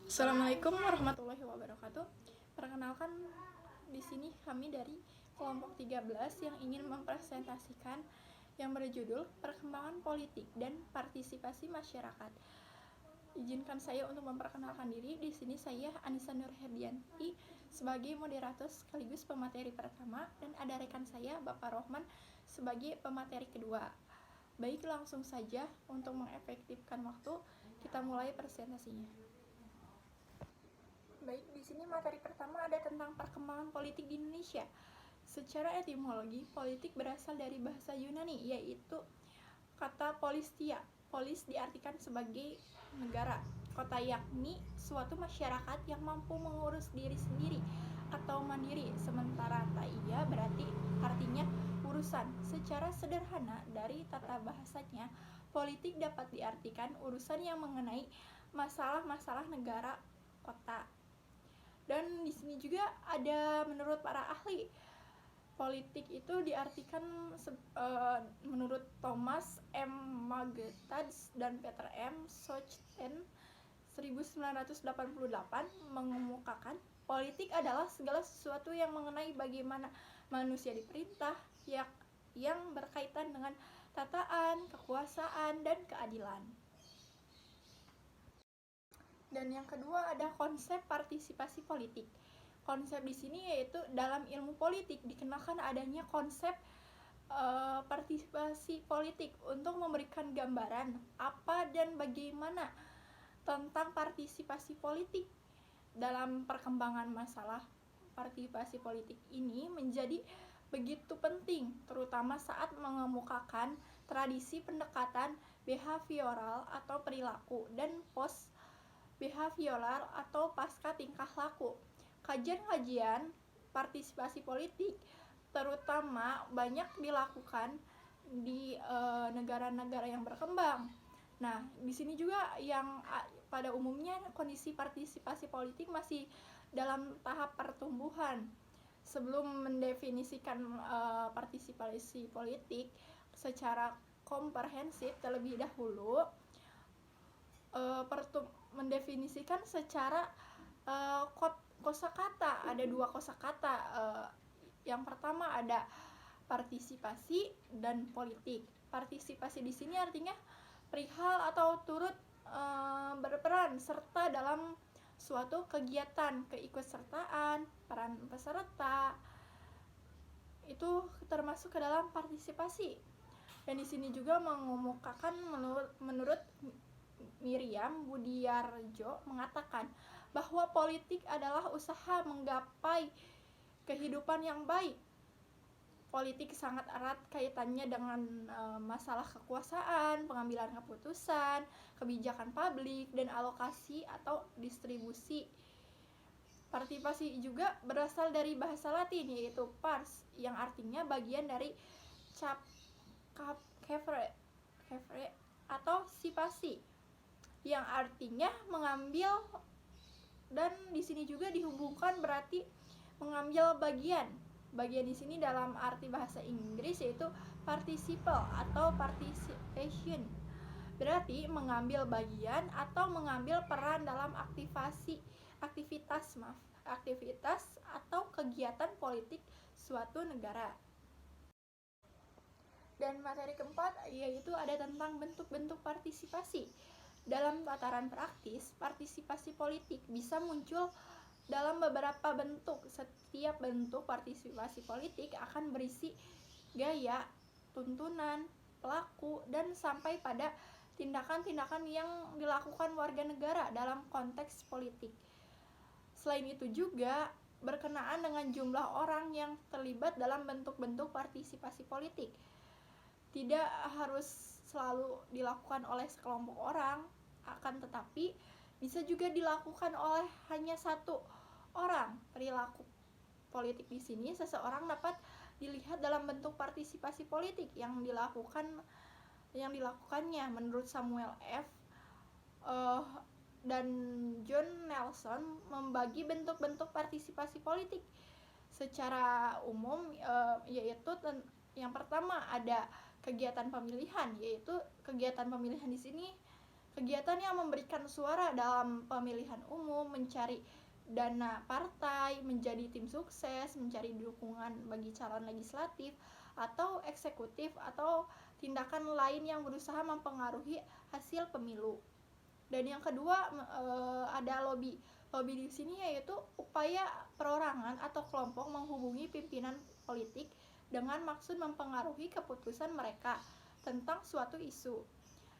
Assalamualaikum warahmatullahi wabarakatuh. Perkenalkan, di sini kami dari kelompok 13 yang ingin mempresentasikan yang berjudul Perkembangan Politik dan Partisipasi Masyarakat. Izinkan saya untuk memperkenalkan diri. Di sini saya Anissa Nurherdianti sebagai moderator sekaligus pemateri pertama, dan ada rekan saya Bapak Rohman sebagai pemateri kedua. Baik, langsung saja untuk mengefektifkan waktu, kita mulai presentasinya. Baik, di sini materi pertama ada tentang perkembangan politik di Indonesia. Secara etimologi, politik berasal dari bahasa Yunani, yaitu kata polistia. Polis diartikan sebagai negara, kota, yakni suatu masyarakat yang mampu mengurus diri sendiri atau mandiri, sementara taia berarti artinya urusan. Secara sederhana dari tata bahasanya, politik dapat diartikan urusan yang mengenai masalah-masalah negara, kota. Dan di sini juga ada, menurut para ahli, politik itu diartikan menurut Thomas M. Magetats dan Peter M. Sochten 1988 mengemukakan politik adalah segala sesuatu yang mengenai bagaimana manusia diperintah, yang berkaitan dengan tataan, kekuasaan, dan keadilan. Dan yang kedua ada konsep partisipasi politik. Konsep di sini yaitu dalam ilmu politik dikenakan adanya konsep partisipasi politik untuk memberikan gambaran apa dan bagaimana tentang partisipasi politik. Dalam perkembangan masalah, partisipasi politik ini menjadi begitu penting, terutama saat mengemukakan tradisi pendekatan behavioral atau perilaku dan post behavioral atau pasca tingkah laku. Kajian-kajian partisipasi politik terutama banyak dilakukan di negara-negara yang berkembang. Nah, di sini juga yang pada umumnya kondisi partisipasi politik masih dalam tahap pertumbuhan. Sebelum mendefinisikan partisipasi politik secara komprehensif terlebih dahulu, mendefinisikan secara kosakata. Ada dua kosakata. Yang pertama ada partisipasi dan politik. Partisipasi di sini artinya perihal atau turut berperan serta dalam suatu kegiatan, keikutsertaan, peran peserta itu termasuk ke dalam partisipasi. Dan di sini juga mengemukakan menurut Miriam Budiarjo mengatakan bahwa politik adalah usaha menggapai kehidupan yang baik. Politik sangat erat kaitannya dengan masalah kekuasaan, pengambilan keputusan, kebijakan publik, dan alokasi atau distribusi. Partisipasi juga berasal dari bahasa Latin yaitu pars, yang artinya bagian dari cap capere atau sipasi, yang artinya mengambil, dan di sini juga dihubungkan berarti mengambil bagian. Bagian di sini dalam arti bahasa Inggris yaitu participle atau participation, berarti mengambil bagian atau mengambil peran dalam aktivitas atau kegiatan politik suatu negara. Dan materi keempat yaitu ada tentang bentuk-bentuk partisipasi. Dalam tataran praktis, partisipasi politik bisa muncul dalam beberapa bentuk. Setiap bentuk partisipasi politik akan berisi gaya, tuntunan, pelaku, dan sampai pada tindakan-tindakan yang dilakukan warga negara dalam konteks politik. Selain itu juga berkenaan dengan jumlah orang yang terlibat dalam bentuk-bentuk partisipasi politik. Tidak harus selalu dilakukan oleh sekelompok orang, akan tetapi bisa juga dilakukan oleh hanya satu orang. Perilaku politik di sini seseorang dapat dilihat dalam bentuk partisipasi politik yang dilakukannya. Menurut Samuel F. Dan John Nelson membagi bentuk-bentuk partisipasi politik secara umum, yaitu yang pertama ada kegiatan pemilihan, yaitu kegiatan pemilihan di sini kegiatan yang memberikan suara dalam pemilihan umum, mencari dana partai, menjadi tim sukses, mencari dukungan bagi calon legislatif atau eksekutif, atau tindakan lain yang berusaha mempengaruhi hasil pemilu. Dan yang kedua ada lobby. Lobby di sini yaitu upaya perorangan atau kelompok menghubungi pimpinan politik dengan maksud mempengaruhi keputusan mereka tentang suatu isu.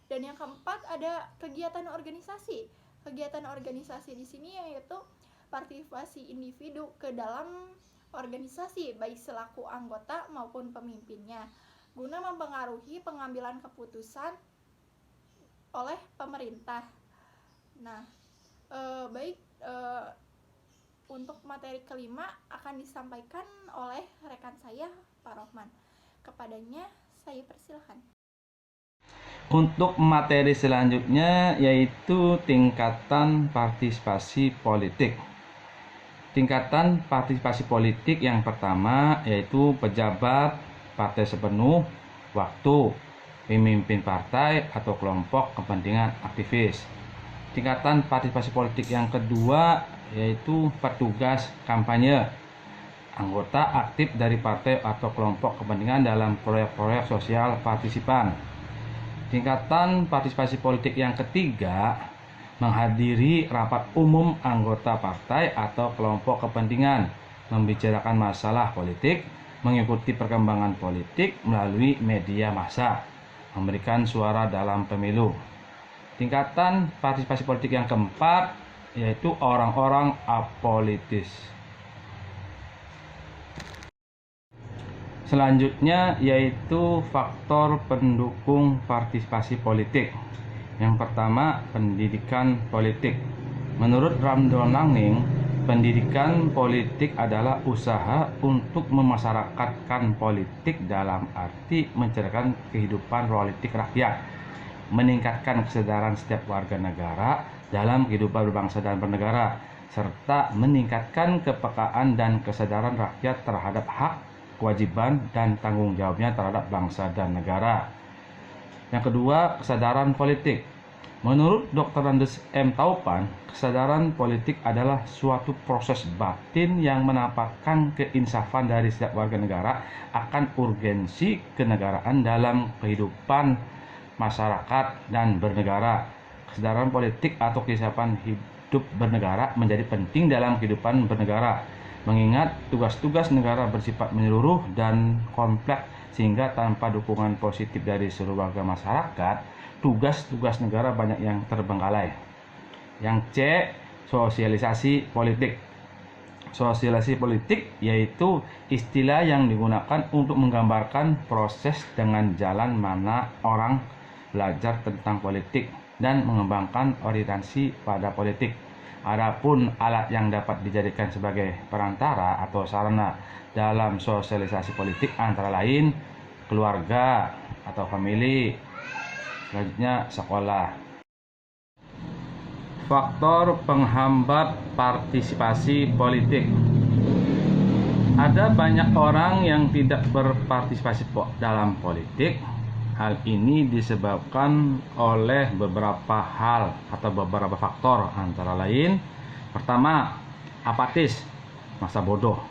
Dan yang keempat ada kegiatan organisasi. Kegiatan organisasi di sini yaitu partisipasi individu ke dalam organisasi, baik selaku anggota maupun pemimpinnya, guna mempengaruhi pengambilan keputusan oleh pemerintah. Nah, untuk materi kelima akan disampaikan oleh rekan saya, Pak Rohman. Kepadanya saya persilahkan. Untuk materi selanjutnya yaitu tingkatan partisipasi politik. Tingkatan partisipasi politik yang pertama yaitu pejabat partai sepenuh waktu, pemimpin partai atau kelompok kepentingan aktivis. Tingkatan partisipasi politik yang kedua yaitu petugas kampanye, anggota aktif dari partai atau kelompok kepentingan dalam proyek-proyek sosial partisipan. Tingkatan partisipasi politik yang ketiga menghadiri rapat umum anggota partai atau kelompok kepentingan, membicarakan masalah politik, mengikuti perkembangan politik melalui media massa, memberikan suara dalam pemilu. Tingkatan partisipasi politik yang keempat yaitu orang-orang apolitis. Selanjutnya yaitu faktor pendukung partisipasi politik. Yang pertama, pendidikan politik. Menurut Ramdon Langning, pendidikan politik adalah usaha untuk memasyarakatkan politik dalam arti mencerdaskan kehidupan politik rakyat, meningkatkan kesadaran setiap warga negara dalam kehidupan berbangsa dan bernegara, serta meningkatkan kepekaan dan kesadaran rakyat terhadap hak, kewajiban, dan tanggung jawabnya terhadap bangsa dan negara. Yang kedua, kesadaran politik. Menurut Dr. Andes M. Taupan, kesadaran politik adalah suatu proses batin yang menampakkan keinsafan dari setiap warga negara akan urgensi kenegaraan dalam kehidupan masyarakat dan bernegara. Kesadaran politik atau keinsafan hidup bernegara menjadi penting dalam kehidupan bernegara, mengingat tugas-tugas negara bersifat menyeluruh dan kompleks, sehingga tanpa dukungan positif dari seluruh warga masyarakat, tugas-tugas negara banyak yang terbengkalai. Yang C, sosialisasi politik. Sosialisasi politik yaitu istilah yang digunakan untuk menggambarkan proses dengan jalan mana orang belajar tentang politik dan mengembangkan orientasi pada politik. Adapun alat yang dapat dijadikan sebagai perantara atau sarana dalam sosialisasi politik antara lain keluarga atau famili, selanjutnya sekolah. Faktor penghambat partisipasi politik. Ada banyak orang yang tidak berpartisipasi dalam politik. Hal ini disebabkan oleh beberapa hal atau beberapa faktor, antara lain pertama, apatis, masa bodoh.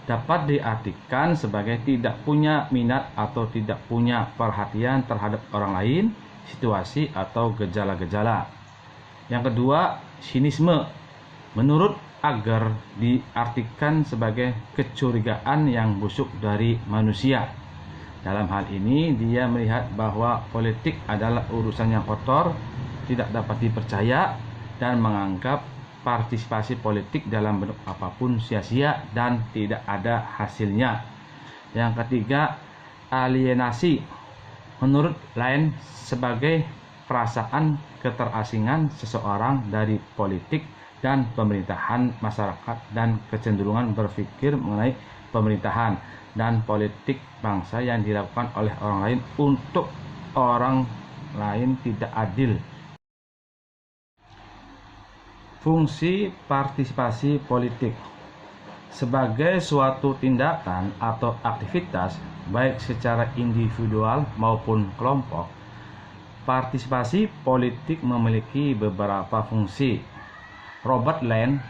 Dapat diartikan sebagai tidak punya minat atau tidak punya perhatian terhadap orang lain, situasi, atau gejala-gejala. Yang kedua, sinisme. Menurut Agar diartikan sebagai kecurigaan yang busuk dari manusia. Dalam hal ini dia melihat bahwa politik adalah urusan yang kotor, tidak dapat dipercaya, dan menganggap partisipasi politik dalam bentuk apapun sia-sia dan tidak ada hasilnya. Yang ketiga, alienasi. Menurut Lain sebagai perasaan keterasingan seseorang dari politik dan pemerintahan masyarakat dan kecenderungan berpikir mengenai pemerintahan dan politik bangsa yang dilakukan oleh orang lain untuk orang lain tidak adil. Fungsi partisipasi politik sebagai suatu tindakan atau aktivitas baik secara individual maupun kelompok. Partisipasi politik memiliki beberapa fungsi. Robert Land,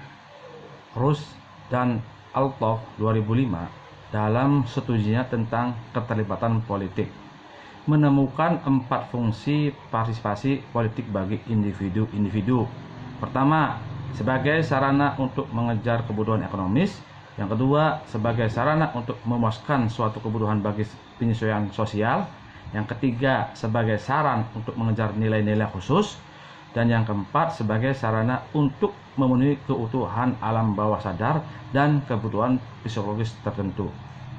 Rush, dan Althoff 2005 dalam studinya tentang keterlibatan politik menemukan 4 fungsi partisipasi politik bagi individu-individu. Pertama, sebagai sarana untuk mengejar kebutuhan ekonomis. Yang kedua, sebagai sarana untuk memuaskan suatu kebutuhan bagi penyesuaian sosial. Yang ketiga, sebagai saran untuk mengejar nilai-nilai khusus. Dan yang keempat, sebagai sarana untuk memenuhi keutuhan alam bawah sadar dan kebutuhan psikologis tertentu.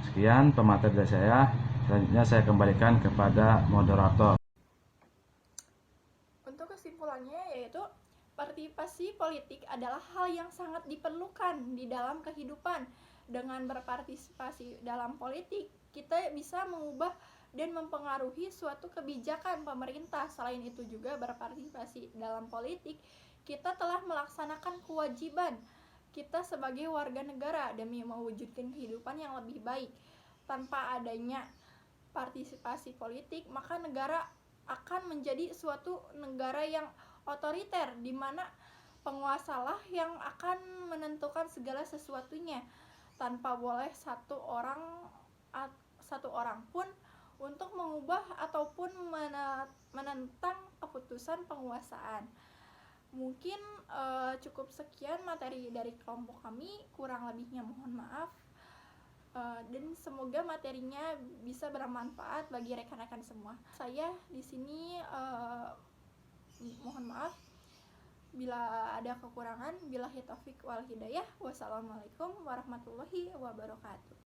Sekian pemateri dari saya. Selanjutnya saya kembalikan kepada moderator. Untuk kesimpulannya yaitu partisipasi politik adalah hal yang sangat diperlukan di dalam kehidupan. Dengan berpartisipasi dalam politik, kita bisa mengubah dan mempengaruhi suatu kebijakan pemerintah. Selain itu juga berpartisipasi dalam politik, kita telah melaksanakan kewajiban kita sebagai warga negara demi mewujudkan kehidupan yang lebih baik. Tanpa adanya partisipasi politik, maka negara akan menjadi suatu negara yang otoriter, di mana penguasalah yang akan menentukan segala sesuatunya, tanpa boleh satu orang pun untuk mengubah ataupun menentang keputusan penguasaan. Mungkin cukup sekian materi dari kelompok kami, kurang lebihnya mohon maaf. Dan semoga materinya bisa bermanfaat bagi rekan-rekan semua. Saya di sini mohon maaf bila ada kekurangan. Billahi taufik wal hidayah. Wassalamualaikum warahmatullahi wabarakatuh.